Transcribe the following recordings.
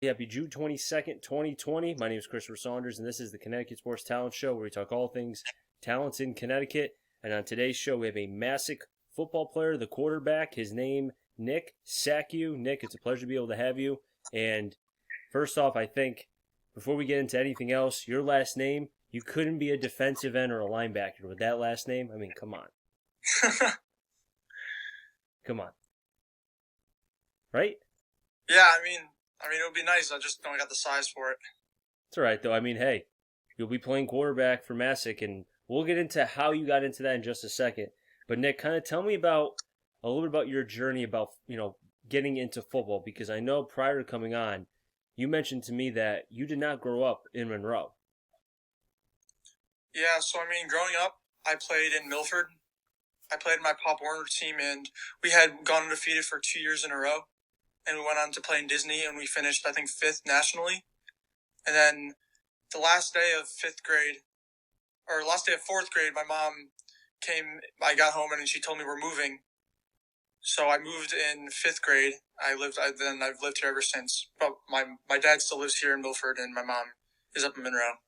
Happy June 22nd, 2020. My name is Christopher Saunders, and this is the Connecticut Sports Talent Show, where we talk all things talents in Connecticut. And on today's show, we have a Masuk football player, the quarterback. His name, Nick Saccu. Nick, it's a pleasure to be able to have you. And first off, I think before we get into anything else, your last name, you couldn't be a defensive end or a linebacker with that last name. I mean, come on. Come on. Right? Yeah, it would be nice. I just don't got the size for it. It's all right, though. I mean, hey, you'll be playing quarterback for Masuk, and we'll get into how you got into that in just a second. But Nick, kind of tell me about a little bit about your journey about getting into football, because I know prior to coming on, you mentioned to me that you did not grow up in Monroe. Yeah, growing up, I played in Milford. I played in my Pop Warner team, and we had gone undefeated for 2 years in a row. And we went on to play in Disney, and we finished, I think, 5th nationally. And then the last day of 4th grade, my mom came, I got home, and she told me we're moving. So I moved in 5th grade. I've lived here ever since. But my dad still lives here in Milford, and my mom is up in Monroe.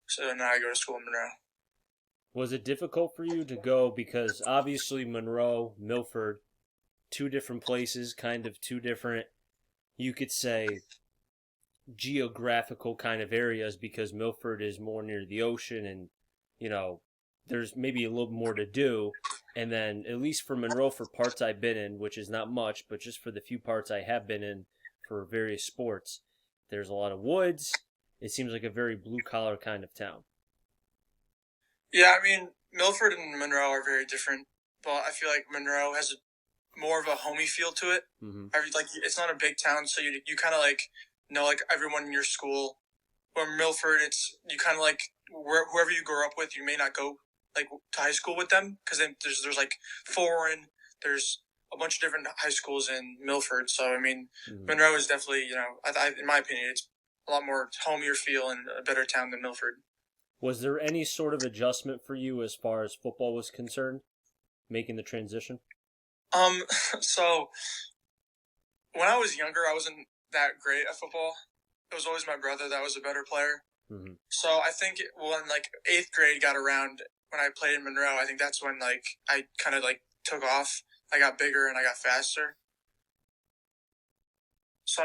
So now I go to school in Monroe. Was it difficult for you to go, because obviously Monroe, Milford, two different places, kind of two different, you could say, geographical kind of areas, because Milford is more near the ocean and, there's maybe a little more to do. And then, at least for Monroe, for parts I've been in, which is not much, but just for the few parts I have been in for various sports, there's a lot of woods. It seems like a very blue-collar kind of town. Yeah, Milford and Monroe are very different, but I feel like Monroe has more of a homey feel to it. Mm-hmm. It's not a big town, so you kind of know everyone in your school. Where Milford, it's you kind of whoever you grow up with, you may not go to high school with them, because then there's foreign, there's a bunch of different high schools in Milford. So Mm-hmm. Monroe is definitely in my opinion, it's a lot more homier feel and a better town than Milford. Was there any sort of adjustment for you as far as football was concerned, making the transition? So when I was younger, I wasn't that great at football. It was always my brother that was a better player. Mm-hmm. So I think when 8th grade got around, when I played in Monroe, I think that's when I kind of took off. I got bigger and I got faster. So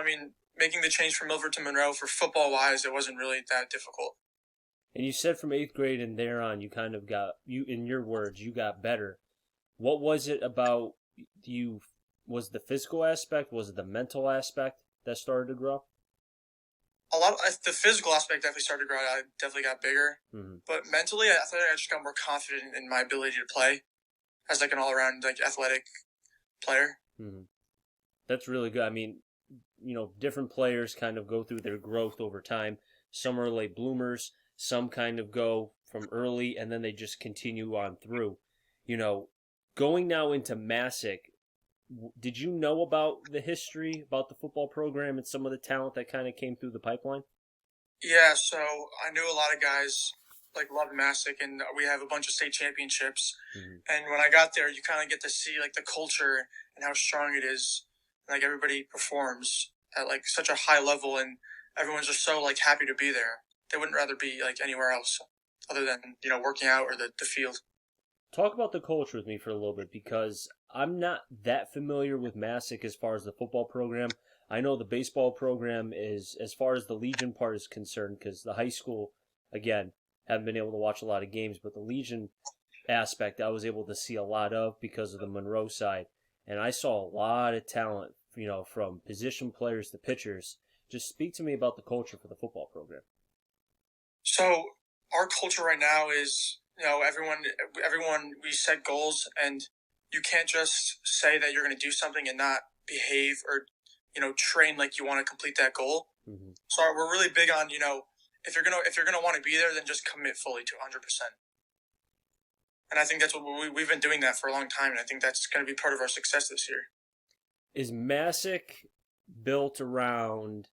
making the change from Milford to Monroe for football wise, it wasn't really that difficult. And you said from 8th grade and there on, you kind of in your words, you got better. What was it about you? Was it the physical aspect? Was it the mental aspect that started to grow? The physical aspect definitely started to grow. I definitely got bigger. Mm-hmm. But mentally, I thought I just got more confident in my ability to play as an all-around athletic player. Mm-hmm. That's really good. Different players kind of go through their growth over time. Some are late bloomers. Some kind of go from early and then they just continue on through. Going now into Masuk, did you know about the history, about the football program and some of the talent that kind of came through the pipeline? Yeah, so I knew a lot of guys loved Masuk, and we have a bunch of state championships. Mm-hmm. And when I got there, you kind of get to see the culture and how strong it is. Everybody performs at such a high level, and everyone's just so happy to be there. They wouldn't rather be anywhere else other than working out or the field. Talk about the culture with me for a little bit, because I'm not that familiar with Masuk as far as the football program. I know the baseball program is, as far as the Legion part is concerned, because the high school, again, haven't been able to watch a lot of games, but the Legion aspect I was able to see a lot of because of the Monroe side. And I saw a lot of talent, from position players to pitchers. Just speak to me about the culture for the football program. So our culture right now is, everyone, we set goals, and you can't just say that you're going to do something and not behave or, train like you want to complete that goal. Mm-hmm. So we're really big on, if you're gonna want to be there, then just commit fully to 100%. And I think that's what we've been doing that for a long time, and I think that's going to be part of our success this year. Is Masuk built around,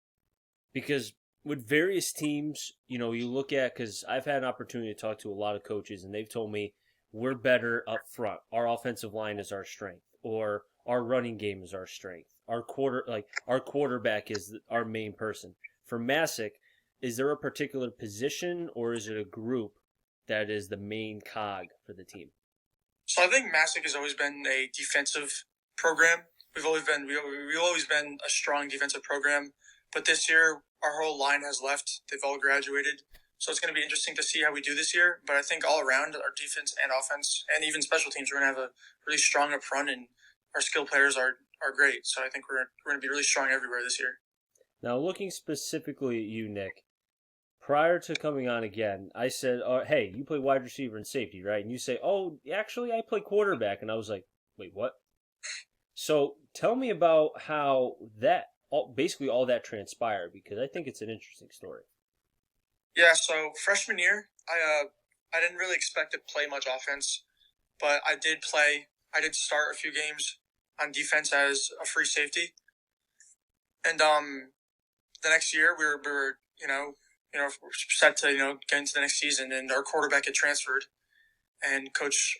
because with various teams, you look at, because I've had an opportunity to talk to a lot of coaches, and they've told me we're better up front. Our offensive line is our strength, or our running game is our strength. our quarterback is our main person. For Masuk, is there a particular position or is it a group that is the main cog for the team? So I think Massac has always been a defensive program. We've always been a strong defensive program. But this year, our whole line has left. They've all graduated. So it's going to be interesting to see how we do this year. But I think all around, our defense and offense and even special teams, we're going to have a really strong up front, and our skill players are great. So I think we're going to be really strong everywhere this year. Now, looking specifically at you, Nick, prior to coming on again, I said, hey, you play wide receiver and safety, right? And you say, oh, actually, I play quarterback. And I was like, wait, what? So tell me about how basically all that transpired, because I think it's an interesting story. Yeah, so freshman year, I didn't really expect to play much offense, but I did play. I did start a few games on defense as a free safety, and the next year we were set to get into the next season, and our quarterback had transferred, and Coach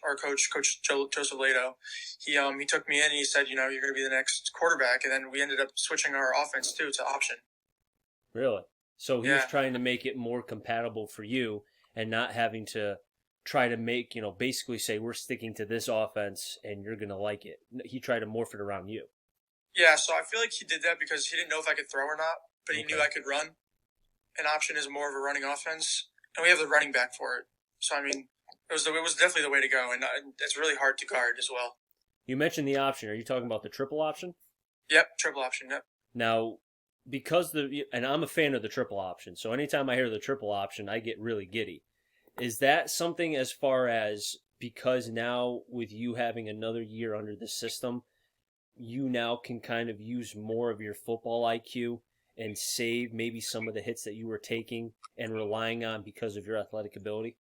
Joseph Lato, he took me in and he said, you're going to be the next quarterback, and then we ended up switching our offense too to option. Really? So he was trying to make it more compatible for you and not having to try to make, basically say we're sticking to this offense and you're going to like it. He tried to morph it around you. Yeah, so I feel like he did that because he didn't know if I could throw or not, but he knew I could run. An option is more of a running offense, and we have the running back for it. So, I mean, it was definitely the way to go, and it's really hard to guard as well. You mentioned the option. Are you talking about the triple option? Yep, triple option, yep. Now, and I'm a fan of the triple option, so anytime I hear the triple option, I get really giddy. Is that something as far as, because now with you having another year under the system, you now can kind of use more of your football IQ and save maybe some of the hits that you were taking and relying on because of your athletic ability?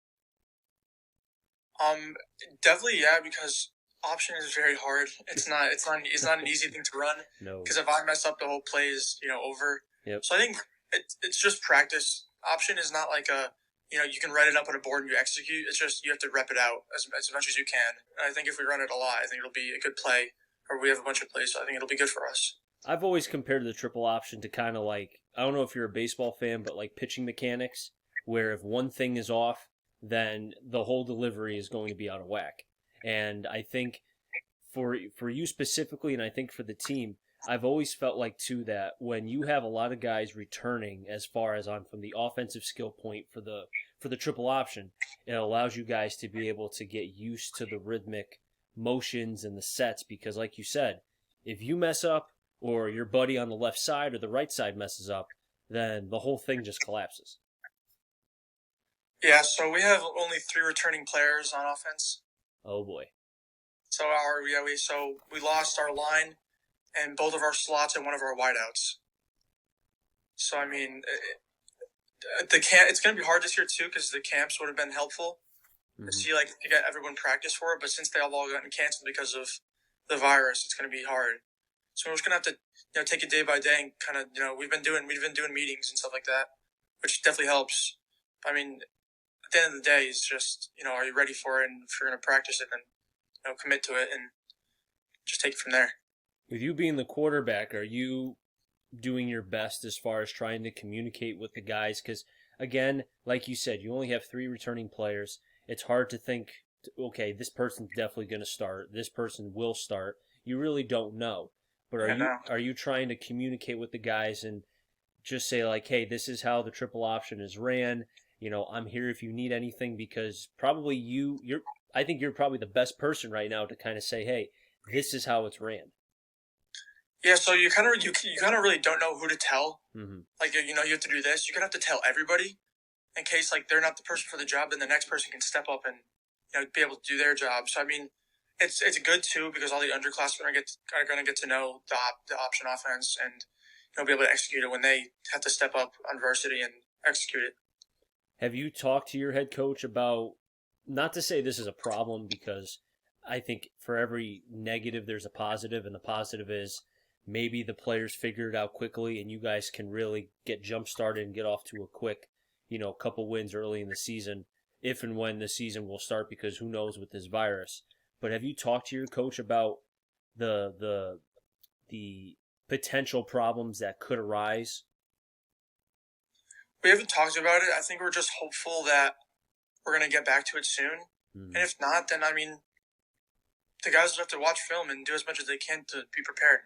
Definitely, yeah, because option is very hard. It's not an easy thing to run. No. Because if I mess up, the whole play is over. Yep. So I think it's just practice. Option is not like you can write it up on a board and you execute. It's just you have to rep it out as much as you can. And I think if we run it a lot, I think it'll be a good play. Or we have a bunch of plays, so I think it'll be good for us. I've always compared the triple option to kind of like, I don't know if you're a baseball fan, but like pitching mechanics, where if one thing is off, then the whole delivery is going to be out of whack. And I think for you specifically, and I think for the team, I've always felt like too that when you have a lot of guys returning as far as on from the offensive skill point for the triple option, it allows you guys to be able to get used to the rhythmic motions and the sets, because like you said, if you mess up or your buddy on the left side or the right side messes up, then the whole thing just collapses. Yeah, so we have only 3 returning players on offense. Oh boy. So we lost our line and both of our slots and one of our wideouts. So I mean, it's going to be hard this year too, because the camps would have been helpful. Mm-hmm. To get everyone practice for it, but since they have all gotten canceled because of the virus, it's going to be hard. So we're just going to have to take it day by day and kind of we've been doing meetings and stuff like that, which definitely helps. I mean, at the end of the day, it's just are you ready for it? And if you're going to practice it, then commit to it and just take it from there. With you being the quarterback, are you doing your best as far as trying to communicate with the guys? Because again, like you said, you only have 3 returning players. It's hard to think, okay, this person's definitely going to start. This person will start. You really don't know. But are you trying to communicate with the guys and just say like, hey, this is how the triple option is ran. I'm here if you need anything, because probably I think you're probably the best person right now to kind of say, hey, this is how it's ran. Yeah, so you kind of really don't know who to tell. Mm-hmm. Like you have to do this. You're gonna have to tell everybody. In case they're not the person for the job, then the next person can step up and be able to do their job. So I mean, it's good too, because all the underclassmen are going to get to know the option offense and be able to execute it when they have to step up on varsity and execute it. Have you talked to your head coach about, not to say this is a problem, because I think for every negative there's a positive, and the positive is maybe the players figure it out quickly and you guys can really get jump started and get off to a quick couple wins early in the season, if and when the season will start, because who knows with this virus. But have you talked to your coach about the potential problems that could arise? We haven't talked about it. I think we're just hopeful that we're going to get back to it soon. Mm-hmm. And if not, then, the guys will have to watch film and do as much as they can to be prepared.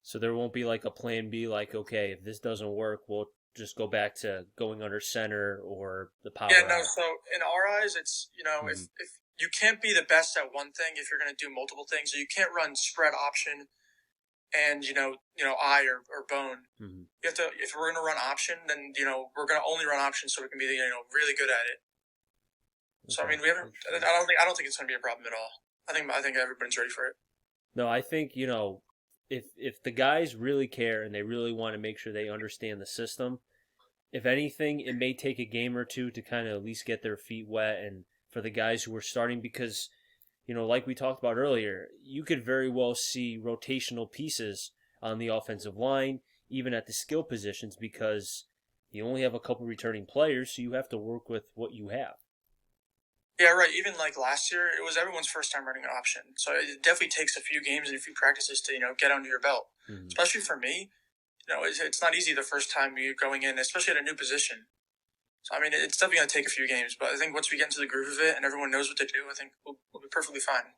So there won't be like a plan B, like, okay, if this doesn't work, we'll just go back to going under center or the power Yeah, no, out. so in our eyes, it's, if you can't be the best at one thing if you're going to do multiple things. So you can't run spread option and, eye or bone. Mm-hmm. You have to, if we're going to run option, then, we're going to only run option so we can be, really good at it. Okay. So, we haven't, I don't think it's going to be a problem at all. I think everybody's ready for it. No, I think, if the guys really care and they really want to make sure they understand the system, if anything, it may take a game or two to kind of at least get their feet wet, and for the guys who are starting, because, like we talked about earlier, you could very well see rotational pieces on the offensive line, even at the skill positions, because you only have a couple returning players, so you have to work with what you have. Yeah, right. Even like last year, it was everyone's first time running an option. So it definitely takes a few games and a few practices to, get under your belt. Mm-hmm. Especially for me, it's not easy the first time you're going in, especially at a new position. So, it's definitely going to take a few games. But I think once we get into the groove of it and everyone knows what to do, I think we'll be perfectly fine.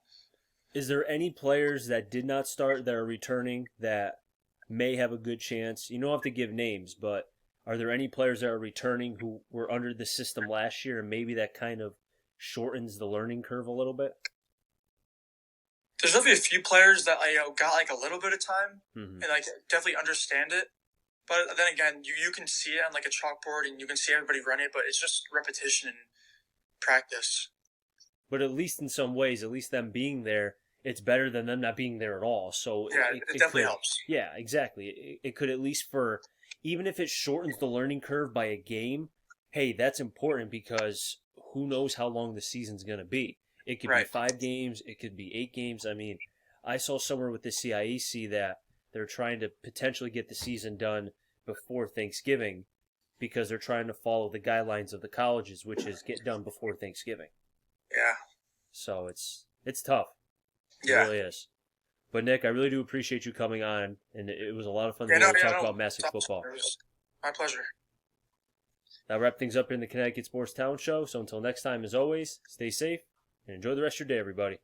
Is there any players that did not start that are returning that may have a good chance? You don't have to give names, but are there any players that are returning who were under the system last year and maybe that kind of shortens the learning curve a little bit? There's definitely a few players that got like a little bit of time mm-hmm. and definitely understand it. But then again, you can see it on like a chalkboard and you can see everybody run it, but it's just repetition and practice. But at least in some ways, at least them being there, it's better than them not being there at all. So yeah, it definitely helps. Yeah, exactly. It could at least even if it shortens the learning curve by a game, hey, that's important because who knows how long the season's going to be. It could be 5 games. It could be 8 games. I saw somewhere with the CIAC that they're trying to potentially get the season done before Thanksgiving because they're trying to follow the guidelines of the colleges, which is get done before Thanksgiving. Yeah. So it's tough. It really is. But Nick, I really do appreciate you coming on, and it was a lot of fun to talk about Masuk football. It was my pleasure. That'll wrap things up in the Connecticut Sports Town Show. So until next time, as always, stay safe and enjoy the rest of your day, everybody.